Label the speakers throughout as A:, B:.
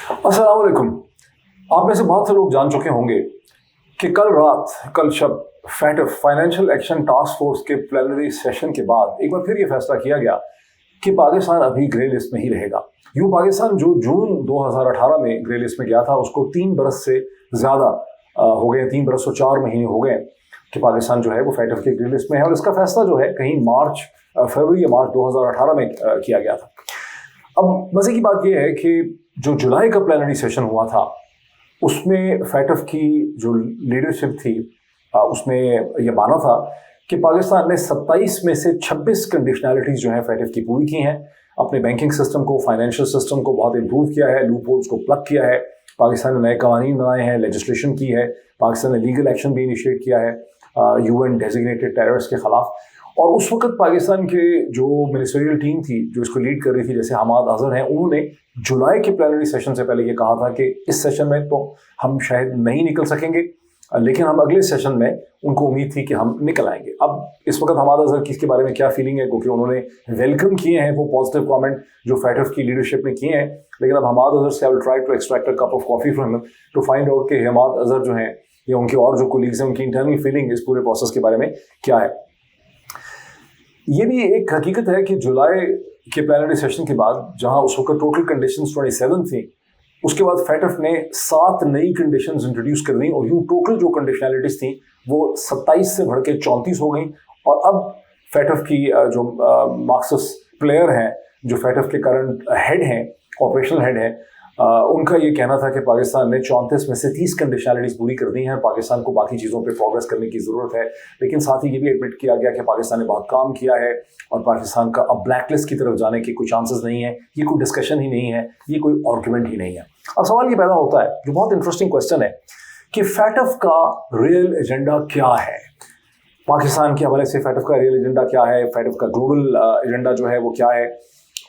A: अस्सलाम वालेकुम। आप में से बहुत से लोग जान चुके होंगे कि कल शब FATF financial action task force के प्लेनरी सेशन के बाद एक बार फिर ये फैसला किया गया कि पाकिस्तान अभी ग्रे लिस्ट में ही रहेगा। यूँ पाकिस्तान जो जून 2018 में ग्रे लिस्ट में गया था उसको 3 बरस से ज़्यादा हो गए, 3 बरस और 4 महीने हो गए कि पाकिस्तान जो है वो फैटफ के ग्रे लिस्ट में है। और इसका फैसला जो है कहीं फरवरी या मार्च 2018 में किया गया था। अब मज़े की बात यह है कि जो जुलाई का प्लेनरी सेशन हुआ था उसमें फैटफ की जो लीडरशिप थी उसने ये माना था कि पाकिस्तान ने 27 में से 26 कंडीशनैलिटीज़ जो हैं फैटफ की पूरी की हैं। अपने बैंकिंग सिस्टम को, फाइनेंशियल सिस्टम को बहुत इम्प्रूव किया है, लूप होल्स को प्लग किया है, पाकिस्तान ने नए कवानीन बनाए हैं, लेजिस्लेशन की है, पाकिस्तान ने लीगल एक्शन भी इनिशिएट किया है UN डेजिग्नेटेड टेररिस्ट के ख़िलाफ़। और उस वक्त पाकिस्तान के जो मिनिस्ट्रियल टीम थी जो इसको लीड कर रही थी, जैसे हमाद अजहर हैं, उन्होंने जुलाई के प्लेनरी सेशन से पहले ये कहा था कि इस सेशन में तो हम शायद नहीं निकल सकेंगे, लेकिन हम अगले सेशन में उनको उम्मीद थी कि हम निकल आएंगे। अब इस वक्त हमाद अजहर की इसके बारे में क्या फीलिंग है, क्योंकि उन्होंने वेलकम किए हैं वो पॉजिटिव कमेंट जो फैटफ की लीडरशिप ने किए हैं, लेकिन अब हमाद अजहर से I will try to extract a cup of coffee from him to find out कि हमाद अजहर जो हैं या उनके और जो कोलीग्स हैं उनकी इंटरनल फीलिंग इस पूरे प्रोसेस के बारे में क्या है। ये भी एक हकीकत है कि जुलाई के प्लेनरी सेशन के बाद जहां उस वक्त टोटल कंडीशंस 27 थी, उसके बाद फैटफ ने 7 नई कंडीशंस इंट्रोड्यूस कर दी और यूँ टोटल जो कंडीशनैलिटीज़ थी वो 27 से बढ़ के 34 हो गई। और अब फैटफ की जो मार्क्सिस्ट प्लेयर हैं, जो फैटफ के करंट हेड हैं, ऑपरेशनल हेड हैं, उनका ये कहना था कि पाकिस्तान ने 34 में से 30 कंडीशनैलिटीज़ पूरी कर दी हैं, पाकिस्तान को बाकी चीज़ों पे प्रोग्रेस करने की ज़रूरत है। लेकिन साथ ही ये भी एडमिट किया गया कि पाकिस्तान ने बहुत काम किया है और पाकिस्तान का अब ब्लैक लिस्ट की तरफ जाने के कोई चांसेस नहीं है, ये कोई डिस्कशन ही नहीं है, ये कोई आर्गूमेंट ही नहीं है। अब सवाल ये पैदा होता है जो बहुत इंटरेस्टिंग क्वेश्चन है कि फैटफ का रियल एजेंडा क्या है। पाकिस्तान के हवाले से फैटफ का रियल एजेंडा क्या है, फैटफ का ग्लोबल एजेंडा जो है वो क्या है,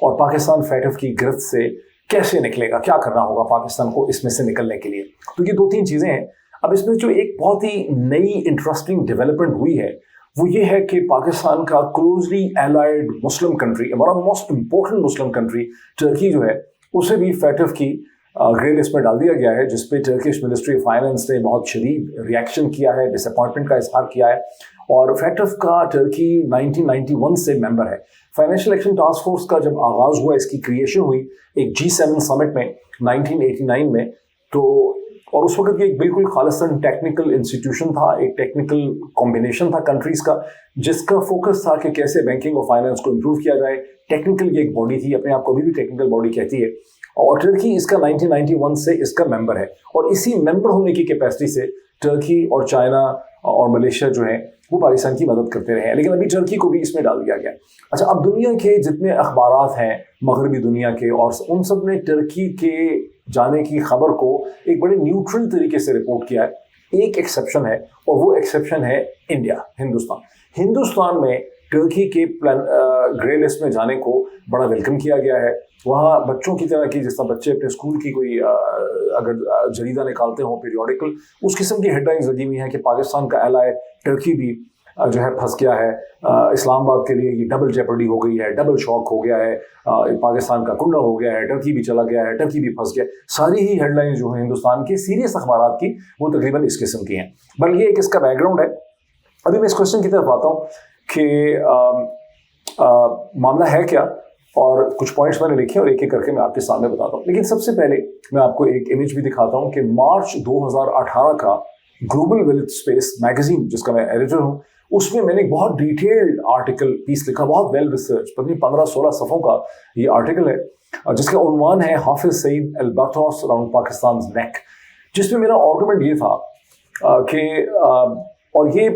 A: और पाकिस्तान फैटफ की गिरफ्त से कैसे निकलेगा, क्या करना होगा पाकिस्तान को इसमें से निकलने के लिए। तो ये 2-3 चीज़ें हैं। अब इसमें जो एक बहुत ही नई इंटरेस्टिंग डेवलपमेंट हुई है वो ये है कि पाकिस्तान का closely allied Muslim country, one of the most important Muslim country Turkey जो है, उसे भी फैटफ की ग्रे लिस्ट में डाल दिया गया है, जिसपे टर्किश मिनिस्ट्री ऑफ फाइनेंस ने बहुत शदीद रिएक्शन किया है, डिसअपॉइंटमेंट का इजहार किया है। और फैटफ का टर्की 1991 से मेंबर है। फाइनेंशियल एक्शन टास्क फोर्स का जब आगाज़ हुआ, इसकी क्रिएशन हुई एक G7 समिट में 1989 में, तो और उस वक्त ये एक बिल्कुल खालिसन टेक्निकल इंस्टीट्यूशन था, एक टेक्निकल कॉम्बिनेशन था कंट्रीज़ का, जिसका फोकस था कि कैसे बैंकिंग और फाइनेंस को इम्प्रूव किया जाए। टेक्निकल ये एक बॉडी थी, अपने आप को अभी भी टेक्निकल बॉडी कहती है, और टर्की इसका 1991 से इसका मेंबर है। और इसी मेंबर होने की कैपेसिटी से टर्की और चाइना और मलेशिया जो है वो पाकिस्तान की मदद करते रहे हैं, लेकिन अभी टर्की को भी इसमें डाल दिया गया। अच्छा, अब दुनिया के जितने अखबारात हैं मगरबी दुनिया के, और उन सब ने टर्की के जाने की खबर को एक बड़े न्यूट्रल तरीके से रिपोर्ट किया है। एक एक्सेप्शन है और वो एक्सेप्शन है इंडिया, हिंदुस्तान में टर्की के ग्रे लिस्ट में जाने को बड़ा वेलकम किया गया है। वहाँ बच्चों की तरह की, जिस तरह बच्चे अपने स्कूल की कोई अगर जरीदा निकालते हों, पीरियोडिकल, उस किस्म की हेडलाइंस लगी हुई हैं कि पाकिस्तान का एलाय टर्की भी जो है फंस गया है, इस्लामाबाद के लिए ये डबल जेपर्डी हो गई है, डबल शॉक हो गया है, पाकिस्तान का कुंडा हो गया है, टर्की भी चला गया है, टर्की भी फंस गया। सारी ही हेडलाइंस जो है हिंदुस्तान के सीरियस अखबारात की वो तकरीबन इस किस्म की हैं। बल्कि ये एक इसका बैकग्राउंड है। अभी मैं इस क्वेश्चन की तरफ आता हूँ कि मामला है क्या, और कुछ पॉइंट्स मैंने लिखे और एक एक करके मैं आपके सामने बताता हूँ। लेकिन सबसे पहले मैं आपको एक इमेज भी दिखाता हूँ कि मार्च 2018 का ग्लोबल विलेज स्पेस मैगजीन, जिसका मैं एडिटर हूँ, उसमें मैंने एक बहुत डिटेल्ड आर्टिकल पीस लिखा, बहुत वेल रिसर्च, पता नहीं 15-16 सफ़ों का ये आर्टिकल है, जिसका उन्वान है हाफिज सईद अल्बाट्रोस अराउंड पाकिस्तान नेक, जिसमें मेरा आर्गुमेंट ये था कि और ये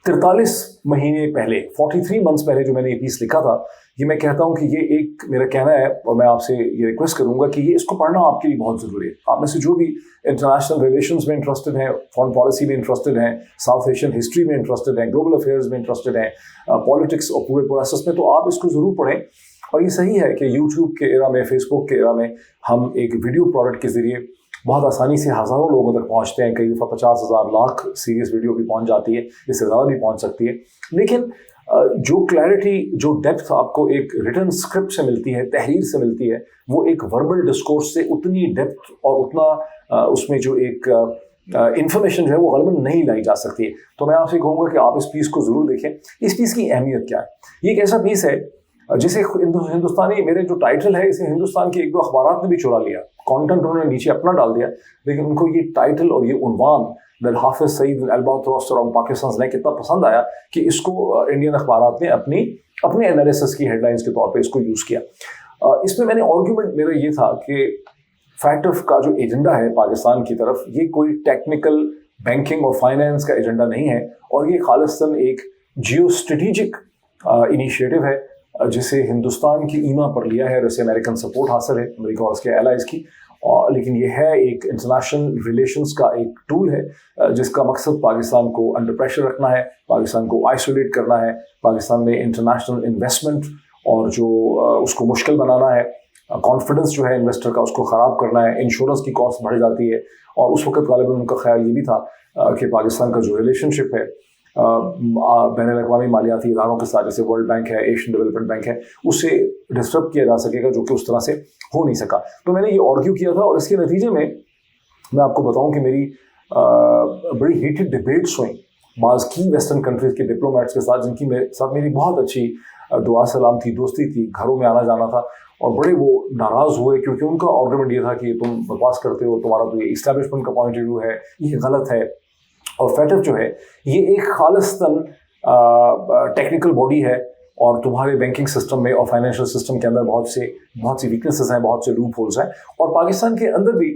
A: 43 महीने पहले, 43 मंथ्स पहले जो मैंने ये पीस लिखा था, ये मैं कहता हूँ कि ये एक मेरा कहना है, और मैं आपसे ये रिक्वेस्ट करूँगा कि ये इसको पढ़ना आपके लिए बहुत ज़रूरी है। आप में से जो भी इंटरनेशनल रिलेशंस में इंटरेस्टेड हैं, फॉरेन पॉलिसी में इंटरेस्टेड हैं, साउथ एशियन हिस्ट्री में इंटरेस्टेड हैं, ग्लोबल अफेयर्स में इंटरेस्टेड हैं, पॉलिटिक्स और पूरे प्रोसेस में, तो आप इसको ज़रूर पढ़ें। और ये सही है कि यूट्यूब के एरा में, फेसबुक के एरा में हम एक वीडियो प्रोडक्ट के ज़रिए बहुत आसानी से हज़ारों लोगों तक पहुंचते हैं। कई दफ़ा 50,000 लाख सीरियस वीडियो भी पहुंच जाती है, इससे ज़्यादा भी पहुंच सकती है। लेकिन جو کلیئرٹی, جو ڈیپتھ آپ کو ایک ریٹن اسکرپٹ سے ملتی ہے, تحریر سے ملتی ہے, وہ ایک وربل ڈسکورس سے اتنی ڈیپتھ اور اتنا اس میں جو ایک انفارمیشن جو ہے وہ غالباً نہیں لائی جا سکتی. تو میں آپ سے کہوں گا کہ آپ اس پیس کو ضرور دیکھیں. اس پیس کی اہمیت کیا ہے؟ یہ ایک ایسا پیس ہے جسے ہندوستانی, میرے جو ٹائٹل ہے اسے ہندوستان کے ایک دو اخبارات نے بھی چرا لیا, کانٹینٹ انہوں نے نیچے اپنا ڈال دیا, لیکن ان کو یہ ٹائٹل اور یہ عنوان حافظ سعید الباتراس اراؤنڈ پاکستان نے کتنا پسند آیا کہ اس کو انڈین اخبارات نے اپنے انالیسس کی ہیڈ لائنز کے طور پہ اس کو یوز کیا. اس میں نے آرگیومنٹ میرا یہ تھا کہ فیٹف کا جو ایجنڈا ہے پاکستان کی طرف, یہ کوئی ٹیکنیکل بینکنگ اور فائنینس کا ایجنڈا نہیں ہے, اور یہ خالصاً ایک جیو اسٹریٹجک انیشیٹو ہے جسے ہندوستان کی ایما پر لیا ہے, اور اسے امریکن سپورٹ حاصل ہے, امریکہ اور اس کے الائز کی. لیکن یہ ہے ایک انٹرنیشنل ریلیشنز کا ایک ٹول ہے جس کا مقصد پاکستان کو انڈر پریشر رکھنا ہے, پاکستان کو آئسولیٹ کرنا ہے, پاکستان میں انٹرنیشنل انویسٹمنٹ اور جو اس کو مشکل بنانا ہے, کانفیڈنس جو ہے انویسٹر کا اس کو خراب کرنا ہے, انشورنس کی کاسٹ بڑھ جاتی ہے. اور اس وقت غالباً ان کا خیال یہ بھی تھا کہ پاکستان کا جو ریلیشن شپ ہے بین الاقوامی مالیاتی اداروں کے ساتھ, جیسے ورلڈ بینک ہے, ایشین ڈیولپمنٹ بینک ہے, اسے ڈسٹرب کیا جا سکے گا, جو کہ اس طرح سے ہو نہیں سکا. تو میں نے یہ آرگیو کیا تھا, اور اس کے نتیجے میں آپ کو بتاؤں کہ میری بڑی ہیٹڈ ڈبیٹس ہوئیں بعض کی ویسٹرن کنٹریز کے ڈپلومیٹس کے ساتھ, جن کی ساتھ میری بہت اچھی دعا سلام تھی, دوستی تھی, گھروں میں آنا جانا تھا, اور بڑے وہ ناراض ہوئے کیونکہ ان کا آرگومنٹ یہ تھا کہ تم بکواس کرتے ہو, تمہارا تو یہ اسٹیبلشمنٹ کا پوائنٹ آف ویو ہے, یہ غلط ہے. اور فیٹف جو ہے یہ ایک خالصتاً ٹیکنیکل باڈی ہے, اور تمہارے بینکنگ سسٹم میں اور فائنینشیل سسٹم کے اندر بہت سی ویکنیسز ہیں, بہت سے لوپ ہولز ہیں. اور پاکستان کے اندر بھی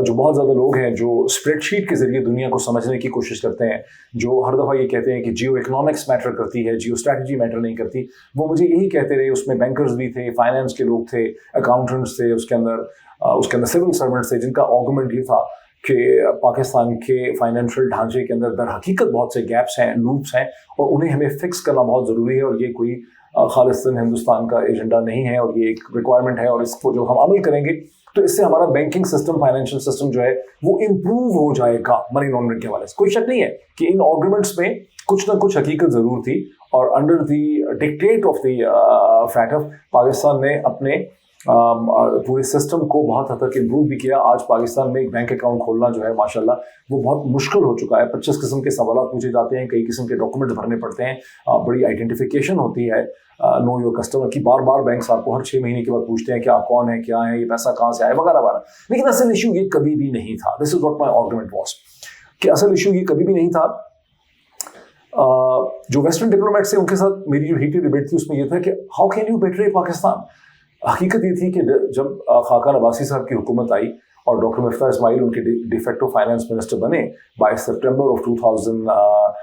A: جو بہت زیادہ لوگ ہیں جو اسپریڈ شیٹ کے ذریعے دنیا کو سمجھنے کی کوشش کرتے ہیں, جو ہر دفعہ یہ کہتے ہیں کہ جیو اکنامکس میٹر کرتی ہے, جیو اسٹریٹجی میٹر نہیں کرتی, وہ مجھے یہی کہتے رہے. اس میں بینکرز بھی تھے, فائنینس کے لوگ تھے, اکاؤنٹنٹس تھے, اس کے اندر سول سرونٹس تھے, جن کا آرگومنٹ یہ تھا کہ پاکستان کے فائنینشیل ڈھانچے کے اندر در حقیقت بہت سے گیپس ہیں, لوپس ہیں, اور انہیں ہمیں فکس کرنا بہت ضروری ہے, اور یہ کوئی خالصاً ہندوستان کا ایجنڈا نہیں ہے, اور یہ ایک ریکوائرمنٹ ہے, اور اس کو جو ہم عمل کریں گے تو اس سے ہمارا بینکنگ سسٹم, فائنینشیل سسٹم جو ہے وہ امپروو ہو جائے گا منی لانڈرنگ کے حوالے سے. کوئی شک نہیں ہے کہ ان آرگومنٹس میں کچھ نہ کچھ حقیقت ضرور تھی, اور under the dictate of the FATF Pakistan نے اپنے پورے سسٹم کو بہت حد تک امپروو بھی کیا. آج پاکستان میں ایک بینک اکاؤنٹ کھولنا جو ہے ماشاءاللہ وہ بہت مشکل ہو چکا ہے. 25 قسم کے سوالات پوچھے جاتے ہیں, کئی قسم کے ڈاکومنٹ بھرنے پڑتے ہیں, بڑی آئیڈینٹیفیکیشن ہوتی ہے نو یور کسٹمر کی. بار بار بینکس آپ کو ہر 6 مہینے کے بعد پوچھتے ہیں کہ آپ کون ہیں, کیا ہیں, یہ پیسہ کہاں سے آئے, وغیرہ وغیرہ. لیکن اصل ایشو یہ کبھی بھی نہیں تھا. This is what my argument was, کہ اصل ایشو یہ کبھی بھی نہیں تھا. جو ویسٹرن ڈپلومیٹس ہیں ان کے ساتھ میری جو ہیٹڈ ڈیبیٹ تھی اس میں یہ تھا کہ ہاؤ کین یو بیٹرے پاکستان. حقیقت یہ تھی کہ جب خاقان عباسی صاحب کی حکومت آئی اور ڈاکٹر مفتاح اسماعیل ان کے ڈی فیکٹو فائنانس منسٹر بنے 22 سپٹمبر آف 2017,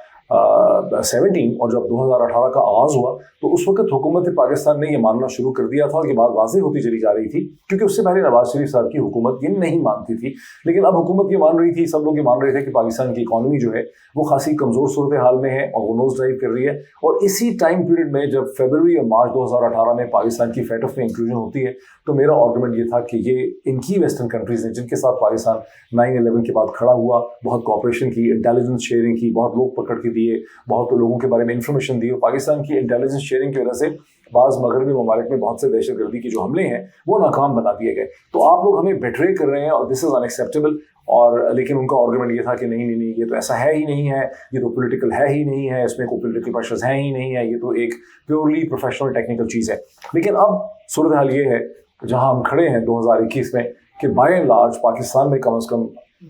A: اور جب 2018 کا آغاز ہوا تو اس وقت حکومت پاکستان نے یہ ماننا شروع کر دیا تھا, اور یہ بات واضح ہوتی چلی جا رہی تھی کیونکہ اس سے پہلے نواز شریف صاحب کی حکومت یہ نہیں مانتی تھی. لیکن اب حکومت یہ مان رہی تھی, سب لوگ یہ مان رہے تھے کہ پاکستان کی اکانومی جو ہے وہ خاصی کمزور صورتحال میں ہے, اور وہ نوز ڈرائیو کر رہی ہے. اور اسی ٹائم پیریڈ میں جب فیبروری اور مارچ 2018 میں پاکستان کی فیٹف میں انکلوژن ہوتی ہے, تو میرا آرگومنٹ یہ تھا کہ یہ ان کی ویسٹرن کنٹریز ہیں جن کے ساتھ پاکستان 9/11 کے بعد کھڑا ہوا, بہت کوآپریشن کی, انٹیلیجنس شیئرنگ کی, بہت لوگ پکڑ کے دیے, بہت لوگوں کے بارے میں انفارمیشن دی, اور پاکستان کی انٹیلیجنس شیئرنگ کی وجہ سے بعض مغربی ممالک میں بہت سے دہشت گردی کے جو حملے ہیں وہ ناکام بنا دیے گئے. تو آپ لوگ ہمیں بیٹرے کر رہے ہیں, اور دس از ان ایکسیپٹیبل. اور لیکن ان کا آرگومنٹ یہ تھا کہ نہیں نہیں نہیں, یہ تو ایسا ہے ہی نہیں ہے, یہ تو پولیٹیکل ہے ہی نہیں ہے, اس میں کوئی پولیٹیکل پریشرز ہیں ہی نہیں ہے, یہ تو ایک پیورلی پروفیشنل ٹیکنیکل چیز ہے. لیکن اب صورتحال یہ ہے جہاں ہم کھڑے ہیں 2021 میں کہ بائی اینڈ لارج پاکستان میں کم از کم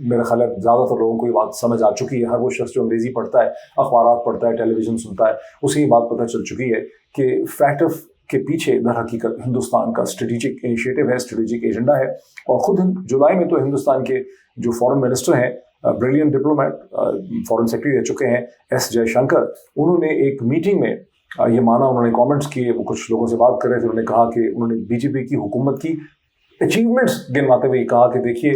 A: میرا خیال ہے زیادہ تر لوگوں کو یہ بات سمجھ آ چکی ہے. ہر وہ شخص جو انگریزی پڑھتا ہے, اخبارات پڑھتا ہے, ٹیلی ویژن سنتا ہے, اسے یہ بات پتہ چل چکی ہے کہ فیٹف کے پیچھے در حقیقت ہندوستان کا اسٹریٹجک انیشیٹو ہے, اسٹریٹجک ایجنڈا ہے. اور خود جولائی میں تو ہندوستان کے جو فارن منسٹر ہیں, بریلینٹ ڈپلومیٹ, فارن سیکرٹری رہ چکے ہیں, ایس جے شنکر, انہوں نے ایک میٹنگ میں یہ مانا, انہوں نے کامنٹس کیے, وہ کچھ لوگوں سے بات کر رہے تھے, انہوں نے کہا کہ انہوں نے بی جے پی کی حکومت کی اچیومنٹس گنواتے ہوئے کہا کہ دیکھیے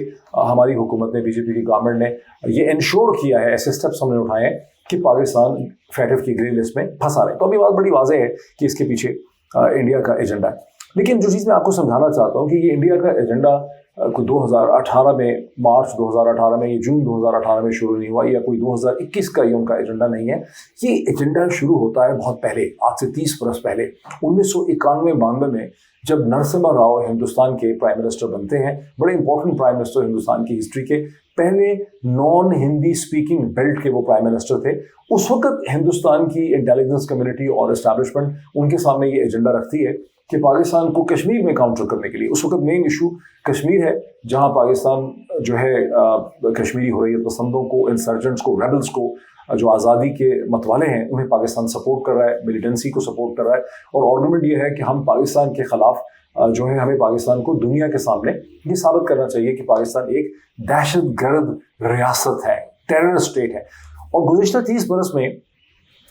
A: ہماری حکومت نے, بی جے پی کی گورنمنٹ نے یہ انشور کیا ہے, ایسے اسٹیپس ہم نے اٹھائے ہیں کہ پاکستان فیٹف کی گرے لسٹ میں پھنسا رہے. تو ابھی بات بڑی واضح ہے کہ اس کے پیچھے انڈیا کا ایجنڈا ہے. لیکن جو چیز میں آپ کو سمجھانا چاہتا ہوں کہ یہ انڈیا کا ایجنڈا کوئی 2018 میں مارچ 2018 میں یا جون 2018 میں شروع نہیں ہوا یا کوئی 2021 کا یہ ان کا ایجنڈا نہیں ہے. یہ ایجنڈا شروع ہوتا ہے بہت پہلے, آج سے 30 برس پہلے 1991-92 میں جب نرسمہا راؤ ہندوستان کے پرائم منسٹر بنتے ہیں. بڑے امپورٹنٹ پرائم منسٹر ہندوستان کی ہسٹری کے, پہلے نان ہندی اسپیکنگ بیلٹ کے وہ پرائم منسٹر تھے. اس وقت ہندوستان کی انٹیلیجنس کمیونٹی اور اسٹیبلشمنٹ ان کے سامنے یہ ایجنڈا رکھتی ہے کہ پاکستان کو کشمیر میں کاؤنٹر کرنے کے لیے, اس وقت مین ایشو کشمیر ہے جہاں پاکستان جو ہے کشمیری حریت پسندوں کو, انسرجنٹس کو, ریبلز کو, جو آزادی کے متوالے ہیں انہیں پاکستان سپورٹ کر رہا ہے, ملیٹنسی کو سپورٹ کر رہا ہے. اور آرگومنٹ یہ ہے کہ ہم پاکستان کے خلاف جو ہے ہمیں پاکستان کو دنیا کے سامنے یہ ثابت کرنا چاہیے کہ پاکستان ایک دہشت گرد ریاست ہے, ٹیرر اسٹیٹ ہے. اور گزشتہ 30 برس میں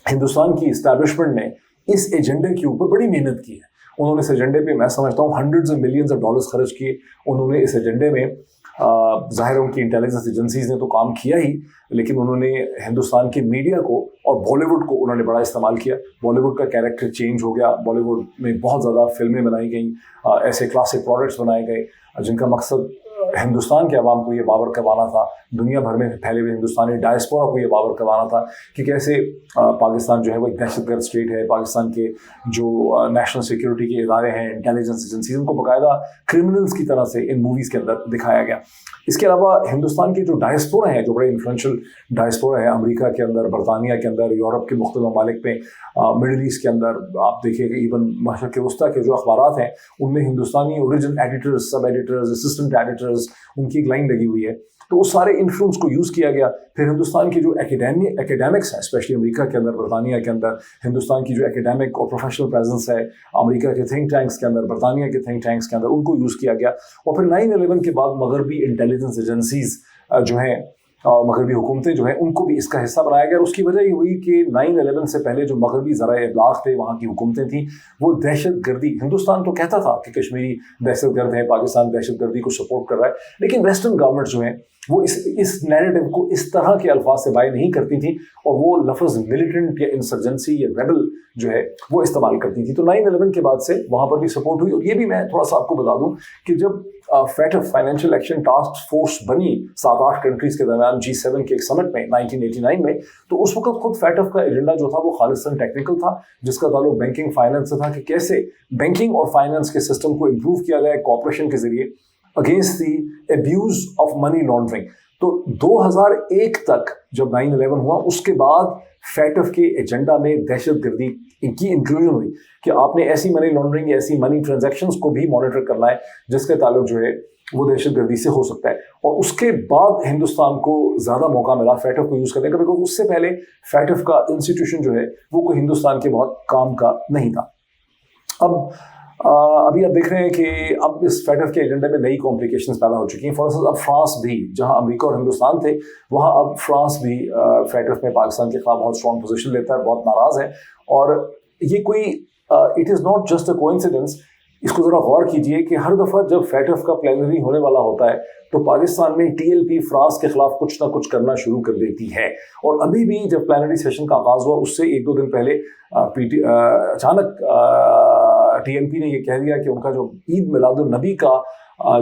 A: ہندوستان کی اسٹیبلشمنٹ نے اس ایجنڈے کے اوپر بڑی محنت کی ہے. انہوں نے اس ایجنڈے پہ میں سمجھتا ہوں hundreds of millions of dollars خرچ کیے. انہوں نے اس ایجنڈے میں ظاہر ان کی انٹیلیجنس ایجنسیز نے تو کام کیا ہی, لیکن انہوں نے ہندوستان کے میڈیا کو اور بالی ووڈ کو انہوں نے بڑا استعمال کیا. بالی ووڈ کا کیریکٹر چینج ہو گیا, بالی ووڈ میں بہت زیادہ فلمیں بنائی گئیں, ایسے کلاسک پروڈکٹس بنائے گئے جن کا مقصد ہندوستان کے عوام کو یہ باور کروانا تھا, دنیا بھر میں پھیلے ہوئے ہندوستانی ڈائسپورا کو یہ باور کروانا تھا کہ کیسے پاکستان جو ہے وہ ایک دہشت گرد اسٹیٹ ہے. پاکستان کے جو نیشنل سیکورٹی کے ادارے ہیں, انٹیلیجنس ایجنسیز, ان کو باقاعدہ کرمنلز کی طرح سے ان موویز کے اندر دکھایا گیا. اس کے علاوہ ہندوستان کے جو ڈائسپورا ہیں, جو بڑے انفلوئنشل ڈائسپورا ہیں امریکہ کے اندر, برطانیہ کے اندر, یورپ کے مختلف ممالک میں, مڈل ایسٹ کے اندر, آپ دیکھیے کہ ایون مشرق وسطیٰ کے جو اخبارات ہیں ان میں ہندوستانی اوریجن ایڈیٹرز, سب ایڈیٹرز, اسسٹنٹ ایڈیٹرز, ان کی ایک لائن لگی ہوئی ہے. تو اس سارے انفلوئنس کو یوز کیا گیا. پھر ہندوستان کے جو ایکیڈیمکس ہیں, اسپیشلی امریکہ کے اندر, برطانیہ کے اندر, ہندوستان کی جو ایکیڈیمک اور پروفیشنل پریزنس ہے امریکہ کے تھنک ٹینکس کے اندر, برطانیہ کے تھنک ٹینکس کے اندر, ان کو یوز کیا گیا. اور پھر 9/11 کے بعد مغربی انٹیلیجنس ایجنسیز جو ہیں, مغربی حکومتیں جو ہیں, ان کو بھی اس کا حصہ بنایا گیا. اور اس کی وجہ یہ ہوئی کہ 9/11 سے پہلے جو مغربی ذرائع ابلاغ تھے, وہاں کی حکومتیں تھیں, وہ دہشت گردی, ہندوستان تو کہتا تھا کہ کشمیری دہشت گرد ہے, پاکستان دہشت گردی کو سپورٹ کر رہا ہے, لیکن ویسٹرن گورنمنٹ جو ہیں وہ اس نیریٹو کو اس طرح کے الفاظ سے بائی نہیں کرتی تھیں, اور وہ لفظ ملیٹنٹ یا انسرجنسی یا ریبل جو ہے وہ استعمال کرتی تھی. تو 9/11 کے بعد سے وہاں پر بھی سپورٹ ہوئی. اور یہ بھی میں تھوڑا سا آپ کو بتا دوں کہ جب FATF financial action task force بنی 7-8 کنٹریز کے درمیان G7 کے ایک سمٹ میں 1989 میں, تو اس وقت خود FATF کا ایجنڈا جو تھا وہ خالصاً ٹیکنیکل تھا, جس کا تعلق بینکنگ فائنانس سے تھا کہ کیسے بینکنگ اور فائنانس کے سسٹم کو امپروو کیا جائے کوآپریشن کے ذریعے against the abuse of money laundering. تو 2001 تک جب 9/11 ہوا, اس کے بعد FATF کے ایجنڈا میں دہشت گردی کی انکلوژن ہوئی کہ آپ نے ایسی منی لانڈرنگ یا ایسی منی ٹرانزیکشنز کو بھی مانیٹر کرنا ہے جس کا تعلق جو ہے وہ دہشت گردی سے ہو سکتا ہے. اور اس کے بعد ہندوستان کو زیادہ موقع ملا FATF کو یوز کرنے کا, بیکاز اس سے پہلے FATF کا انسٹیٹیوشن جو ہے وہ کوئی ہندوستان کے بہت کام کا نہیں تھا. ابھی آپ دیکھ رہے ہیں کہ اب اس FATF کے ایجنڈے میں نئی کمپلیکیشنز پیدا ہو چکی ہیں. فار انسٹنس اب فرانس بھی, جہاں امریکہ اور ہندوستان تھے, وہاں اب فرانس بھی FATF میں پاکستان کے خلاف بہت اسٹرانگ پوزیشن لیتا ہے, بہت ناراض ہے. اور یہ کوئی it is not just a coincidence. اس کو ذرا غور کیجئے کہ ہر دفعہ جب FATF کا پلینری ہونے والا ہوتا ہے تو پاکستان میں TLP فرانس کے خلاف کچھ نہ کچھ کرنا شروع کر دیتی ہے. اور ابھی بھی جب پلینری سیشن کا آغاز ہوا, اس سے 1-2 دن پہلے اچانک TLP نے یہ کہہ دیا کہ ان کا جو عید میلاد النبی کا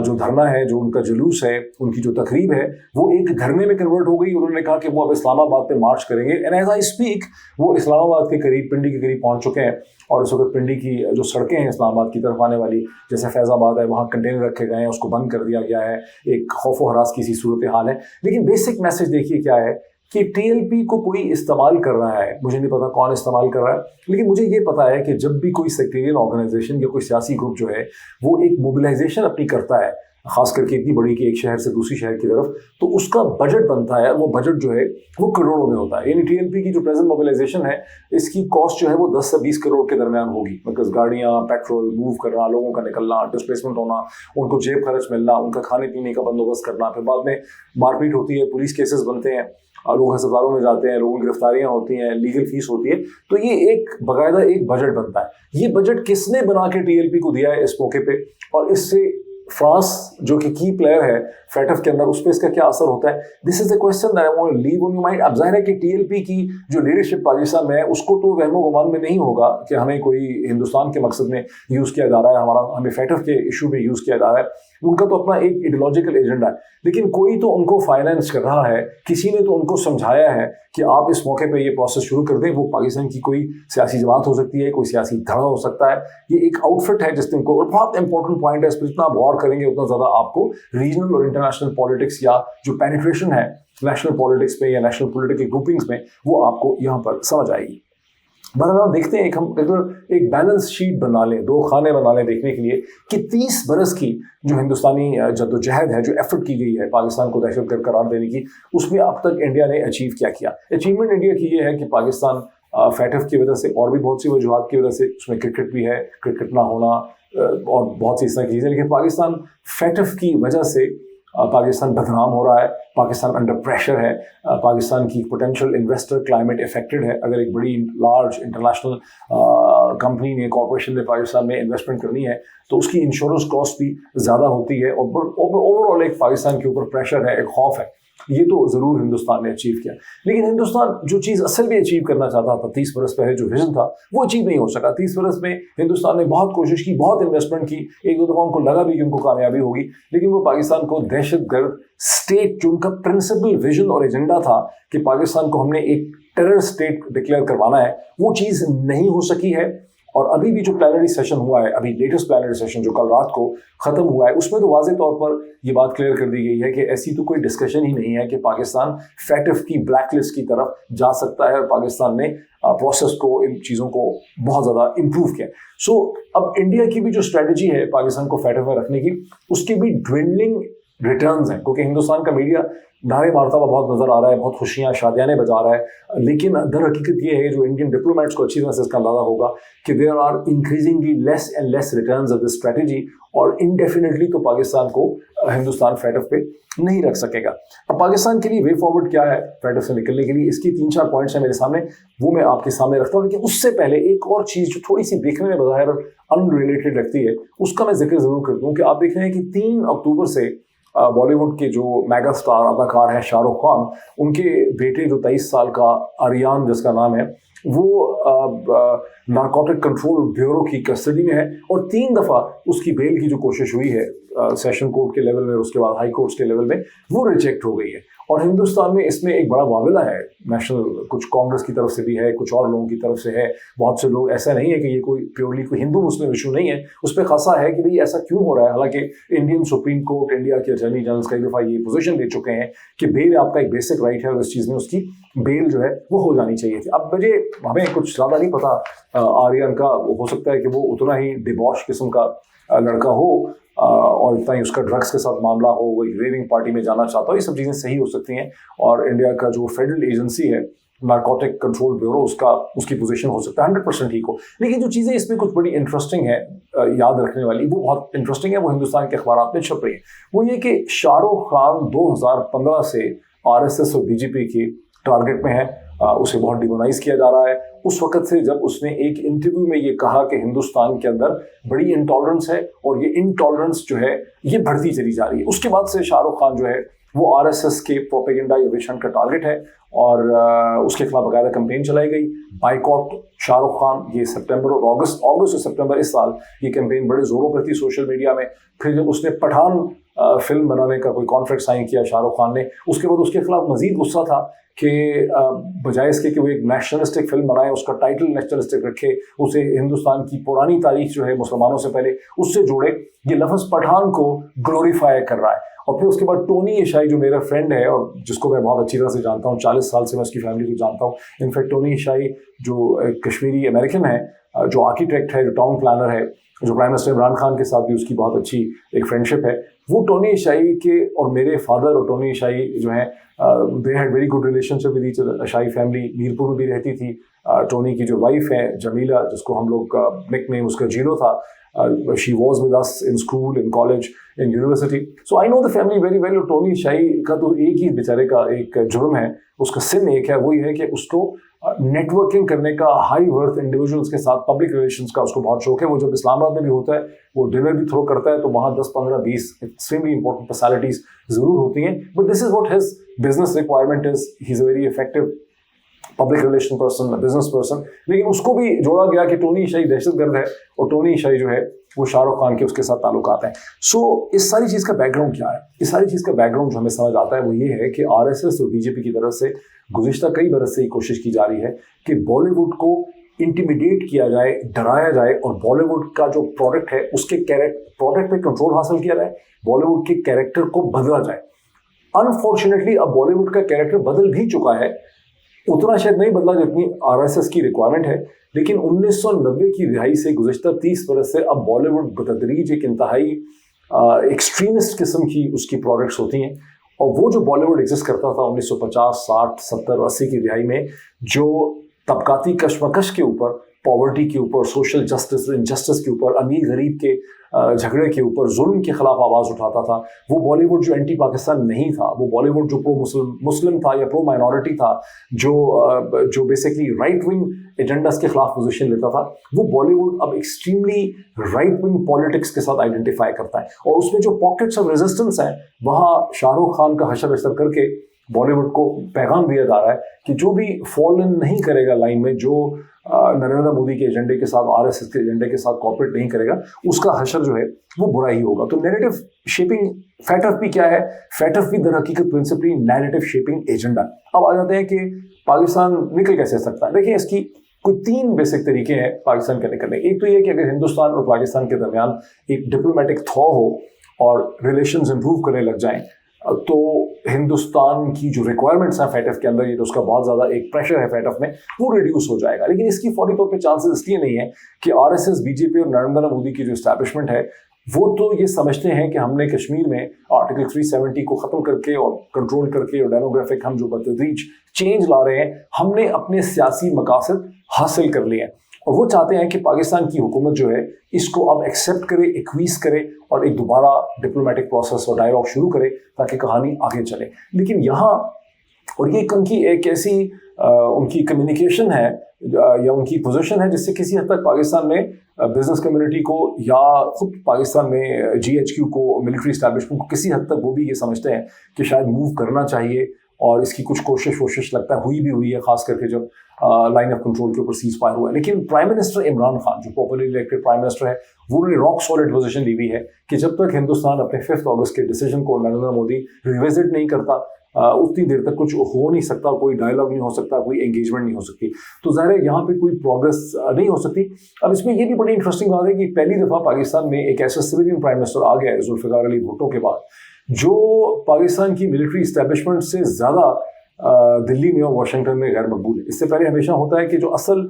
A: جو دھرنا ہے, جو ان کا جلوس ہے, ان کی جو تقریب ہے, وہ ایک دھرنے میں کنورٹ ہو گئی. انہوں نے کہا کہ وہ اب اسلام آباد پہ مارچ کریں گے. اینڈ ایز آئی اسپیک وہ اسلام آباد کے قریب, پنڈی کے قریب پہنچ چکے ہیں. اور اس وقت پنڈی کی جو سڑکیں ہیں اسلام آباد کی طرف آنے والی, جیسے فیض آباد ہے, وہاں کنٹینر رکھے گئے ہیں, اس کو بند کر دیا گیا ہے. ایک خوف و ہراس کی سی صورتحال ہے. لیکن بیسک میسج دیکھیے کیا ہے کہ TLP کو کوئی استعمال کر رہا ہے. مجھے نہیں پتا کون استعمال کر رہا ہے, لیکن مجھے یہ پتا ہے کہ جب بھی کوئی سیکٹیرین آرگنائزیشن یا کوئی سیاسی گروپ جو ہے وہ ایک موبلائزیشن اپنی کرتا ہے, خاص کر کے اتنی بڑی کہ ایک شہر سے دوسری شہر کی طرف, تو اس کا بجٹ بنتا ہے. وہ بجٹ جو ہے وہ کروڑوں میں ہوتا ہے. یعنی TLP کی جو پریزنٹ موبلائزیشن ہے, اس کی کاسٹ جو ہے وہ 10 سے 20 کروڑ کے درمیان ہوگی. مطلب گاڑیاں, پیٹرول موو کرنا, لوگوں کا نکلنا, ڈسپلیسمنٹ ہونا, ان کو جیب خرچ ملنا, ان کا کھانے پینے کا بندوبست کرنا, پھر بعد میں مار پیٹ ہوتی ہے, پولیس کیسز بنتے ہیں, لوگ ہسپتالوں میں جاتے ہیں, لوگوں کی گرفتاریاں ہوتی ہیں, لیگل فیس ہوتی ہے. تو یہ ایک باقاعدہ ایک بجٹ بنتا ہے. یہ بجٹ کس نے بنا کے TLP کو دیا ہے اس موقع پہ, اور اس سے فرانس جو کہ کی پلیئر ہے FATF کے اندر, اس پہ اس کا کیا اثر ہوتا ہے؟ This is a question that I want to leave on your mind. اب ظاہر ہے کہ TLP کی جو لیڈرشپ پاکستان میں ہے, اس کو تو وہم و گمان میں نہیں ہوگا کہ ہمیں کوئی ہندوستان کے مقصد میں یوز کیا جا رہا ہے, ہمیں FATF کے ایشو میں یوز کیا جا رہا ہے. उनका तो अपना एक आइडियोलॉजिकल एजेंडा है, लेकिन कोई तो उनको फाइनेंस कर रहा है, किसी ने तो उनको समझाया है कि आप इस मौके पे ये प्रोसेस शुरू कर दें। वो पाकिस्तान की कोई सियासी जमात हो सकती है, कोई सियासी धड़ा हो सकता है, ये एक आउटफिट है जिसने उनको, और बहुत इंपॉर्टेंट पॉइंट है, इस पर जितना आप गौर करेंगे उतना ज़्यादा आपको रीजनल और इंटरनेशनल पॉलिटिक्स या जो पेनिट्रेशन है नेशनल पॉलिटिक्स में या नेशनल पॉलिटिकल ग्रुपिंग्स में, वो आपको यहाँ पर समझ आएगी। बहरहाल देखते हैं, हम एक बैलेंस शीट बना लें, दो खाने बना लें देखने के लिए कि 30 बरस की जो हिंदुस्तानी जद्दोजहद है, जो एफर्ट की गई है पाकिस्तान को दहशतगर्द करार देने की, उसमें अब तक इंडिया ने अचीव क्या किया। अचीवमेंट इंडिया की ये है कि पाकिस्तान फैटफ की वजह से और भी बहुत सी वजूहत की वजह से, उसमें क्रिकेट भी है, क्रिकेट ना होना और बहुत सी इस तरह की चीज़ें, लेकिन पाकिस्तान फैटफ की वजह से पाकिस्तान बदनाम हो रहा है, पाकिस्तान अंडर प्रेशर है, पाकिस्तान की पोटेंशियल इन्वेस्टर क्लाइमेट इफेक्टेड है। अगर एक बड़ी लार्ज इंटरनेशनल कंपनी ने, कॉर्पोरेशन ने पाकिस्तान में इन्वेस्टमेंट करनी है तो उसकी इंश्योरेंस कॉस्ट भी ज़्यादा होती है, और ओवरऑल एक पाकिस्तान के ऊपर प्रेशर है, एक खौफ है। ये तो ज़रूर हिंदुस्तान ने अचीव किया, लेकिन हिंदुस्तान जो चीज़ असल में अचीव करना चाहता था 30 बरस पहले, जो विजन था, वो अचीव नहीं हो सका। 30 बरस में हिंदुस्तान ने बहुत कोशिश की, बहुत इन्वेस्टमेंट की, एक दो दफ़ा उनको लगा भी कि उनको कामयाबी होगी, लेकिन वो पाकिस्तान को दहशतगर्द स्टेट, जो उनका प्रिंसिपल विजन और एजेंडा था कि पाकिस्तान को हमने एक टेरर स्टेट डिक्लेयर करवाना है, वो चीज़ नहीं हो सकी है। और अभी भी जो प्लानरी सेशन हुआ है, अभी लेटेस्ट प्लानरी सेशन जो कल रात को ख़त्म हुआ है, उसमें तो वाज़ेह तौर पर ये बात क्लियर कर दी गई है कि ऐसी तो कोई डिस्कशन ही नहीं है कि पाकिस्तान फैटफ की ब्लैक लिस्ट की तरफ जा सकता है, और पाकिस्तान ने प्रोसेस को, इन चीज़ों को बहुत ज़्यादा इम्प्रूव किया। सो अब इंडिया की भी जो स्ट्रेटजी है पाकिस्तान को फैटफ में रखने की, उसकी भी ड्विंडलिंग रिटर्न्स हैं, क्योंकि हिंदुस्तान का मीडिया नारे मारता हुआ बहुत नज़र आ रहा है, बहुत खुशियाँ शादियाने बजा रहा है, लेकिन दर हकीकत ये है, जो इंडियन डिप्लोमेट्स को अच्छी तरह से इसका अंदाज़ा होगा कि there are increasingly less and less returns of this strategy, और इनडेफिनेटली तो पाकिस्तान को हिंदुस्तान फैटफ पे नहीं रख सकेगा। अब पाकिस्तान के लिए वे फॉरवर्ड क्या है फैटफ से निकलने के लिए, इसकी 3-4 पॉइंट्स हैं मेरे सामने, वो मैं आपके सामने रखता हूँ। लेकिन उससे पहले एक और चीज़ जो थोड़ी सी देखने में बज़ाहिर अनरिलेटेड लगती है, उसका मैं जिक्र ज़रूर कर दूँ कि आप देख रहे हैं कि 3 अक्टूबर से बॉलीवुड के जो मेगा स्टार अदाकार हैं शाहरुख खान, उनके बेटे जो 23 साल का आर्यन जिसका नाम है, वो नारकोटिक कंट्रोल ब्यूरो की कस्टडी में है, और 3 दफ़ा उसकी बेल की जो कोशिश हुई है सेशन कोर्ट के लेवल में, उसके बाद हाई कोर्ट्स के लेवल में, वो रिजेक्ट हो गई है। और हिंदुस्तान में इसमें एक बड़ा मामला है नेशनल, कुछ कांग्रेस की तरफ से भी है, कुछ और लोगों की तरफ से है, बहुत से लोग, ऐसा नहीं है कि ये कोई प्योरली कोई हिंदू मुस्लिम इशू नहीं है, उस पर खासा है कि भाई ऐसा क्यों हो रहा है। हालांकि इंडियन सुप्रीम कोर्ट, इंडिया के अटॉर्नी जनरल कई दफ़ा ये पोजीशन ले चुके हैं कि बेल आपका एक बेसिक राइट है, और इस चीज़ में उसकी बेल जो है वो हो जानी चाहिए थी। अब मुझे, हमें कुछ ज़्यादा नहीं पता आर्यन का, हो सकता है कि वो उतना ही डिबॉश किस्म का लड़का हो, और इतना ही उसका ड्रग्स के साथ मामला हो, वो एक रेविंग पार्टी में जाना चाहता हो, ये सब चीज़ें सही हो सकती हैं, और इंडिया का जो फेडरल एजेंसी है नारकोटिक कंट्रोल ब्यूरो, उसकी पोजीशन हो सकता है 100% ठीक हो। लेकिन जो चीज़ें इसमें कुछ बड़ी इंटरेस्टिंग है, याद रखने वाली, वो बहुत इंटरेस्टिंग है, वो हिंदुस्तान के अखबार में छप रही है। वो ये कि शाहरुख खान 2015 से RSS और BJP की टारगेट में है, उसे बहुत डिमोनाइज किया जा रहा है। उस वक्त से जब उसने एक इंटरव्यू में ये कहा कि हिंदुस्तान के अंदर बड़ी इंटॉलरेंस है, और ये इंटॉलरेंस जो है ये बढ़ती चली जा रही है, उसके बाद से शाहरुख खान जो है वो RSS के प्रोपेगेंडा या विजन का टारगेट है, और उसके खिलाफ बाकायदा कैंपेन चलाई गई, बाइकॉट शाहरुख खान। ये सितंबर और अगस्त और सितंबर इस साल ये कैंपेन बड़े ज़ोरों पर थी सोशल मीडिया में। फिर जब उसने पठान फिल्म बनाने का कोई कॉन्ट्रैक्ट साइन किया शाहरुख खान ने, उसके बाद उसके खिलाफ मजीद गुस्सा था कि बजाय इसके कि वो एक नेशनलिस्टिक फिल्म बनाए, उसका टाइटल नेशनलिस्टिक रखे, उसे हिंदुस्तान की पुरानी तारीख जो है मुसलमानों से पहले उससे जोड़े, ये लफ्ज़ पठान को ग्लोरीफाई कर रहा है। और फिर उसके बाद टोनी इशाई जो मेरा फ्रेंड है और जिसको मैं बहुत अच्छी तरह से जानता हूँ, 40 साल से मैं उसकी फैमिली को जानता हूँ। इनफैक्ट टोनी इशाई जो कश्मीरी अमेरिकन है, जो आर्किटेक्ट है, जो टाउन प्लानर है, जो प्राइम मिनिस्टर इमरान खान के साथ भी उसकी बहुत अच्छी एक फ्रेंडशिप है, वो टोनी इशाई के और मेरे फादर और टोनी इशाई जो हैं they had very good relationship with each other. Ishai family Mirpur में भी रहती थी। टोनी की जो वाइफ है जमीला, जिसको हम लोग का निक नेम उसका जीरो था, she was with us in school, in college, in university. So I know the family very well. Tony Ishai का तो एक ही बेचारे का एक जुर्म है, उसका सिन एक है, वो ये है कि उसको नेटवर्किंग करने का, हाई वर्थ इंडिविजुअल्स के साथ पब्लिक रिलेशंस का उसको बहुत शौक है। वो जब इस्लामाबाद में भी होता है, वो डिनर भी थ्रो करता है, तो वहाँ 10, 15, 20 एक्सट्रीमली इंपॉर्टेंट पर्सनैलिटीज ज़रूर होती हैं। But this is what his business requirement is. He is a very effective public relation person, business person, लेकिन उसको भी जोड़ा गया कि टोनी शाही दहशतगर्द है और टोनी शाही जो है वो शाहरुख खान के उसके साथ ताल्लुकात हैं। सो इस सारी चीज़ का बैकग्राउंड क्या है? इस सारी चीज़ का बैकग्राउंड जो हमें समझ आता है वो ये है कि आरएसएस और बीजेपी की तरफ से गुज़िश्ता कई बरस से ये कोशिश की जा रही है कि बॉलीवुड को इंटिमिडेट किया जाए, डराया जाए और बॉलीवुड का जो प्रोडक्ट है उसके प्रोडक्ट पे कंट्रोल हासिल किया जाए, बॉलीवुड के कैरेक्टर को बदला जाए। अनफॉर्चुनेटली अब बॉलीवुड का कैरेक्टर बदल भी चुका है, उतना शायद नहीं बदला जितनी आरएसएस की रिक्वायरमेंट है, लेकिन 1990 की रिहाई से गुज़िश्ता 30 बरस से अब बॉलीवुड बतदरीज एक इंतहाई एक्सट्रीमिस्ट किस्म की उसकी प्रोडक्ट्स होती हैं। और वो जो बॉलीवुड एग्जिस्ट करता था 1950, 60, 70, 80 की रिहाई में, जो तबकाती कशमकश के ऊपर, पॉवर्टी के ऊपर, सोशल जस्टिस इनजस्टिस के ऊपर, अमीर गरीब के झगड़े के ऊपर, जुल्म के खिलाफ आवाज़ उठाता था, वो बॉलीवुड जो एंटी पाकिस्तान नहीं था, वो बॉलीवुड जो प्रो मुस्लिम था या प्रो माइनॉरिटी था, जो बेसिकली राइट विंग एजेंडास के खिलाफ पोजीशन लेता था, वो बॉलीवुड अब एक्सट्रीमली राइट विंग पॉलिटिक्स के साथ आइडेंटिफाई करता है। और उसमें जो पॉकेट्स ऑफ रेजिस्टेंस हैं, वहाँ शाहरुख खान का हशर अशर करके बॉलीवुड को पैगाम दिया जा रहा है कि जो भी फॉल इन नहीं करेगा लाइन में, जो नरेंद्र मोदी के एजेंडे के साथ, आरएसएस के एजेंडे के साथ कॉपरेट नहीं करेगा, उसका हशर जो है वो बुरा ही होगा। तो नैरेटिव शेपिंग, फैटफ क्या है? फैटफ दर हकीकत प्रिंसिपली नैरेटिव शेपिंग एजेंडा। अब आ जाते हैं कि पाकिस्तान निकल कैसे सकता है। देखिए, इसकी कोई 3 बेसिक तरीके हैं पाकिस्तान के निकलने। एक तो ये कि अगर हिंदुस्तान और पाकिस्तान के दरमियान एक डिप्लोमेटिक थॉ हो और रिलेशंस इंप्रूव करने लग जाएं, तो हिंदुस्तान की जो रिक्वायरमेंट्स हैं फैटफ के अंदर, ये तो उसका बहुत ज़्यादा एक प्रेशर है फैटफ में, वो रिड्यूस हो जाएगा। लेकिन इसकी फौरी तौर पे चांसेस इसलिए नहीं है कि आरएसएस, बीजेपी और नरेंद्र मोदी की जो इस्टेब्लिशमेंट है वो तो ये समझते हैं कि हमने कश्मीर में आर्टिकल 370 को ख़त्म करके और कंट्रोल करके और डेमोग्राफिक हम जो बतदरीज चेंज ला रहे हैं, हमने अपने सियासी मकासद हासिल कर लिए हैं। और वो चाहते हैं कि पाकिस्तान की हुकूमत जो है इसको अब एक्सेप्ट करे, एक्वीज करे और एक दोबारा डिप्लोमेटिक प्रोसेस और डायलॉग शुरू करे ताकि कहानी आगे चले। लेकिन यहाँ, और ये उनकी एक ऐसी उनकी कम्युनिकेशन है या उनकी पोजीशन है जिससे किसी हद तक पाकिस्तान में बिजनेस कम्युनिटी को या खुद पाकिस्तान में जीएचक्यू को, मिलिट्री इस्टेब्लिशमेंट को किसी हद तक वो भी ये समझते हैं कि शायद मूव करना चाहिए। और इसकी कुछ कोशिश लगता है हुई है, खास करके जब लाइन ऑफ कंट्रोल के ऊपर सीज फायर हुआ है। लेकिन प्राइम मिनिस्टर इमरान खान, जो पॉपुलरली इलेक्टेड प्राइम मिनिस्टर है, वो ने रॉक सॉलिड पोजीशन ली हुई है कि जब तक हिंदुस्तान अपने 5 अगस्त के डिसीजन को नरेंद्र मोदी रिविजिट नहीं करता, उतनी देर तक कुछ हो नहीं सकता, कोई डायलॉग नहीं हो सकता, कोई एंगेजमेंट नहीं हो सकती। तो ज़ाहिर है यहाँ पे कोई प्रोग्रेस नहीं हो सकती। अब इसमें ये भी बड़ी इंटरेस्टिंग बात है कि पहली दफ़ा पाकिस्तान में एक ऐसा सिविलियन प्राइम मिनिस्टर आ गया है जुल्फ़िकार अली भुट्टो के बाद, जो पाकिस्तान की मिलिट्री इस्टेब्लिशमेंट से ज़्यादा दिल्ली में और वाशिंगटन में गैर मकबूल है। इससे पहले हमेशा होता है कि जो असल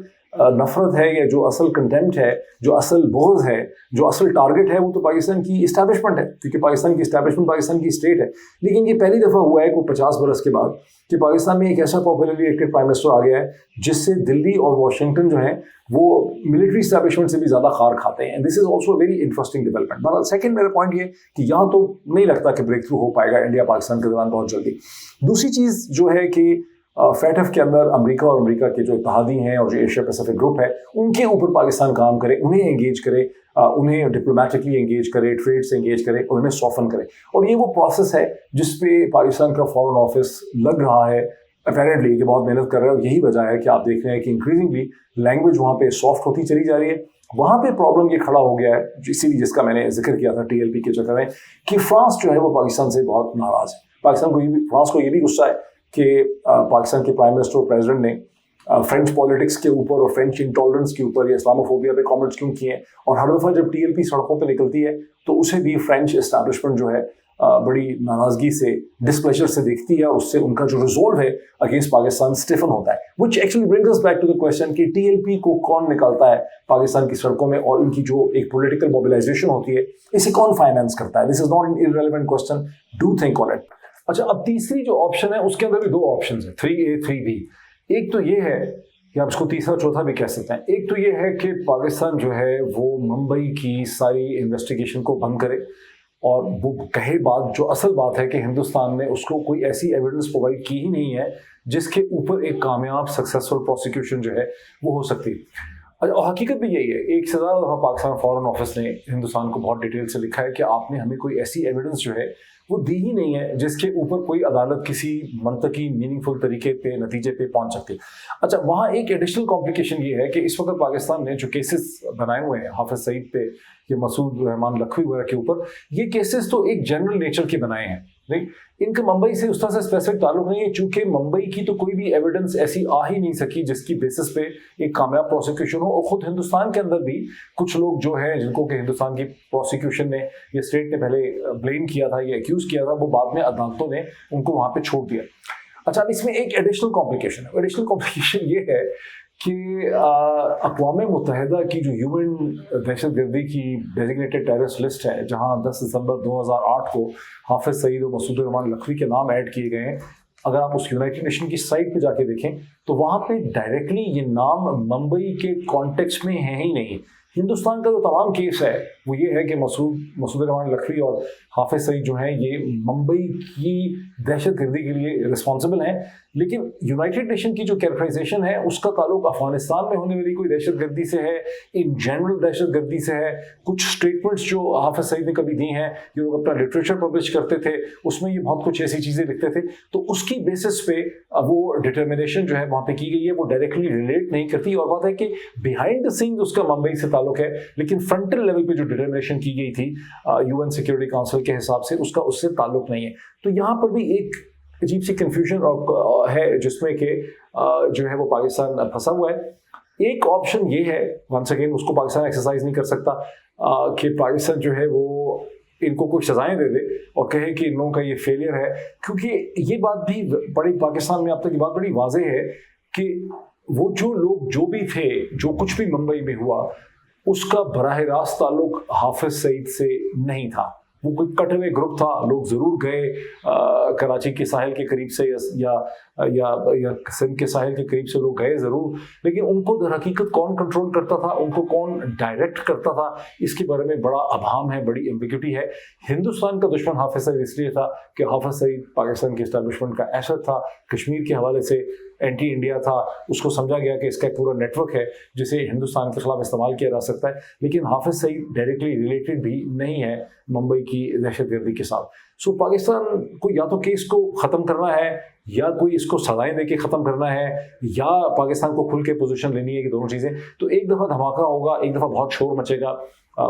A: नफरत है या जो असल कंटेम्प्ट है, जो असल बोझ है, जो असल टारगेट है, वो तो पाकिस्तान की इस्टेब्लिशमेंट है, क्योंकि पाकिस्तान की इस्टेब्लिशमेंट पाकिस्तान की स्टेट है। लेकिन ये पहली दफ़ा हुआ है कोई 50 बरस के बाद कि पाकिस्तान में एक ऐसा पॉपुलरली इलेक्टेड प्राइम मिनिस्टर आ गया है जिससे दिल्ली और वाशिंगटन जो है वो मिलिट्री इस्टेब्लिशमेंट से भी ज़्यादा खार खाते हैं। This is also very interesting development. बहरहाल सेकंड मेरा पॉइंट ये कि यहाँ तो नहीं लगता कि ब्रेक थ्रू हो पाएगा इंडिया पाकिस्तान के दौरान बहुत जल्दी। दूसरी चीज़ जो है कि फैटफ के अंदर अमेरिका और अमेरिका के जो इत्तेहादी हैं और जो एशिया पैसिफिक ग्रुप है, उनके ऊपर पाकिस्तान काम करे, उन्हें एंगेज करे, उन्हें डिप्लोमेटिकली एंगेज करे, ट्रेड से एंगेज करे और उन्हें सॉफन करे। और ये वो प्रोसेस है जिसपे पाकिस्तान का फॉरेन ऑफिस लग रहा है अपेरेंटली, कि बहुत मेहनत कर रहा है। और यही वजह है कि आप देख रहे हैं कि इंक्रीजिंगली लैंग्वेज वहाँ पे सॉफ्ट होती चली जा रही है। वहाँ पे प्रॉब्लम ये खड़ा हो गया है, इसीलिए जिसका मैंने जिक्र किया था टीएलपी के चक्कर में, कि फ्रांस जो है वो पाकिस्तान से बहुत नाराज़ है। फ्रांस को ये भी गुस्सा है कि पाकिस्तान के प्राइम मिनिस्टर और प्रेसिडेंट ने फ्रेंच पॉलिटिक्स के ऊपर और फ्रेंच इंटॉलरेंस के ऊपर या इस्लामोफोबिया पे कमेंट्स क्यों किए हैं। और हर दफ़ा जब टीएलपी सड़कों पे निकलती है तो उसे भी फ्रेंच एस्टैब्लिशमेंट जो है बड़ी नाराज़गी से, डिस्प्लेजर से देखती है और उससे उनका जो रिजॉल्व है अगेंस्ट पाकिस्तान स्टिफन होता है। Which actually brings us back to the question कि टीएलपी को कौन निकालता है पाकिस्तान की सड़कों में, और इनकी जो एक पॉलिटिकल मोबिलाइजेशन होती है इसे कौन फाइनेंस करता है। This is not an irrelevant question, do think on it. अच्छा, अब तीसरी जो ऑप्शन है उसके अंदर भी 2 ऑप्शन है, 3A 3B। एक तो ये है कि आप इसको तीसरा चौथा भी कह सकते हैं। एक तो ये है कि पाकिस्तान जो है वो मुंबई की सारी इन्वेस्टिगेशन को बंद करे और वो कहे बात, जो असल बात है कि हिंदुस्तान ने उसको कोई ऐसी एविडेंस प्रोवाइड की ही नहीं है जिसके ऊपर एक कामयाब सक्सेसफुल प्रोसिक्यूशन जो है वो हो सकती है। और हकीकत भी यही है, एक से ज़्यादा दफ़ा पाकिस्तान फॉरेन ऑफिस ने हिंदुस्तान को बहुत डिटेल से लिखा है कि आपने हमें कोई ऐसी एविडेंस जो है वो दी ही नहीं है जिसके ऊपर कोई अदालत किसी मंतकी मीनिंगफुल तरीके पे नतीजे पे पहुंच सकती है। अच्छा, वहाँ एक एडिशनल कॉम्प्लिकेशन ये है कि इस वक्त पाकिस्तान ने जो केसेस बनाए हुए हैं हाफिज सईद पे, ये मसूद रहमान लखवी वगैरह के ऊपर, ये केसेस तो एक जनरल नेचर के बनाए हैं, नहीं, इनका मुंबई से उस तरह से स्पेसिफिक ताल्लुक नहीं है, चूंकि मुंबई की तो कोई भी एविडेंस ऐसी आ ही नहीं सकी जिसकी बेसिस पे एक कामयाब प्रोसिक्यूशन हो। और खुद हिंदुस्तान के अंदर भी कुछ लोग जो हैं जिनको कि हिंदुस्तान की प्रोसिक्यूशन ने या स्टेट ने पहले ब्लेम किया था या एक्यूज किया था, वो बाद में अदालतों ने उनको वहां पे छोड़ दिया। अच्छा, अब इसमें एक एडिशनल कॉम्प्लिकेशन है। एडिशनल कॉम्प्लिकेशन ये है कि अक़वाम मुत्तहिदा की जो ह्यूमन दहशतगर्दी की डेजिग्नेटेड टेररिस्ट लिस्ट है, जहां 10 दिसंबर 2008 को हाफिज सईद और मसूद रहमान लखवी के नाम ऐड किए गए हैं, अगर आप उस यूनाइटेड नेशन की साइट पे जाके देखें तो वहाँ पे डायरेक्टली ये नाम मुंबई के कॉन्टेक्स्ट में है ही नहीं। हिंदुस्तान का जो तमाम केस है वो ये है कि मसूद रहमान लखवी और हाफिज सईद जो हैं ये मुंबई की दहशतगर्दी के लिए रिस्पॉन्सिबल हैं, लेकिन यूनाइटेड नेशन की जो कैरेक्टराइजेशन है उसका ताल्लुक अफगानिस्तान में होने वाली कोई दहशतगर्दी से है, इन जनरल दहशतगर्दी से है। कुछ स्टेटमेंट्स जो हाफिज सईद ने कभी दी हैं, ये लोग अपना लिटरेचर पब्लिश करते थे, उसमें ये बहुत कुछ ऐसी चीज़ें लिखते थे, तो उसकी बेसिस पे वो डिटर्मिनेशन जो है वहाँ पे की गई है, वो डायरेक्टली रिलेट नहीं करती। और बात है कि बिहाइंड द सीन्स उसका मुंबई से ताल्लुक है, लेकिन फ्रंटल लेवल पे जो डिटर्मिनेशन की गई थी यूएन सिक्योरिटी काउंसिल के हिसाब से, उसका उससे ताल्लुक नहीं है। तो यहाँ पर भी एक अजीब सी कंफ्यूजन है जिसमें कि जो है वो पाकिस्तान फंसा हुआ है। एक ऑप्शन ये है, वंस अगेन उसको पाकिस्तान एक्सरसाइज नहीं कर सकता, कि पाकिस्तान जो है वो इनको कुछ सजाएं दे दे और कहे कि इन लोगों का ये फेलियर है, क्योंकि ये बात भी बड़ी पाकिस्तान में अब तक ये बात बड़ी वाज़ेह है कि वो जो लोग जो भी थे, जो कुछ भी मुंबई में हुआ, उसका बराह रास्त ताल्लुक हाफिज सईद से नहीं था। वो कोई कट हुए ग्रुप था, लोग ज़रूर गए कराची के साहिल के करीब से या सिंध के साहिल के करीब से लोग गए ज़रूर, लेकिन उनको दर हकीकत कौन कंट्रोल करता था, उनको कौन डायरेक्ट करता था, इसके बारे में बड़ा अभाम है, बड़ी एम्बिग्यूटी है। हिंदुस्तान का दुश्मन हाफिज सईद इसलिए था कि हाफिज सईद पाकिस्तान के एस्टैब्लिशमेंट का एसेट था, कश्मीर के हवाले से एंटी इंडिया था, उसको समझा गया कि इसका एक पूरा नेटवर्क है जिसे हिंदुस्तान के खिलाफ इस्तेमाल किया जा सकता है। लेकिन हाफिज सईद डायरेक्टली रिलेटेड भी नहीं है मुंबई की दहशतगर्दी के साथ। सो पाकिस्तान को या तो केस को ख़त्म करना है, या कोई इसको सजाएं दे के ख़त्म करना है, या पाकिस्तान को खुल के पोजीशन लेनी है, कि दोनों चीज़ें। तो एक दफ़ा धमाका होगा, एक दफ़ा बहुत शोर मचेगा,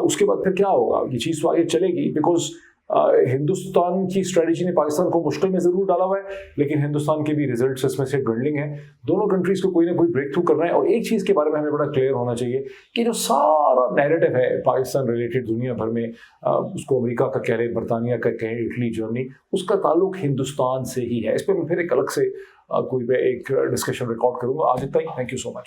A: उसके बाद फिर क्या होगा, ये चीज़ तो आगे चलेगी। बिकॉज हिंदुस्तान की स्ट्रेटजी ने पाकिस्तान को मुश्किल में ज़रूर डाला हुआ है, लेकिन हिंदुस्तान के भी रिजल्ट्स इसमें से ड्विंडलिंग है। दोनों कंट्रीज़ को कोई ना कोई ब्रेक थ्रू करना है। और एक चीज़ के बारे में हमें बड़ा क्लियर होना चाहिए कि जो सारा नैरेटिव है पाकिस्तान रिलेटेड दुनिया भर में, उसको अमेरिका का कह लें, बरतानिया का कहें, इटली, जर्मनी, उसका ताल्लुक हिंदुस्तान से ही है। इस पर मैं फिर एक अलग से कोई एक डिस्कशन रिकॉर्ड करूँगा। आज इतना ही। Thank you so much.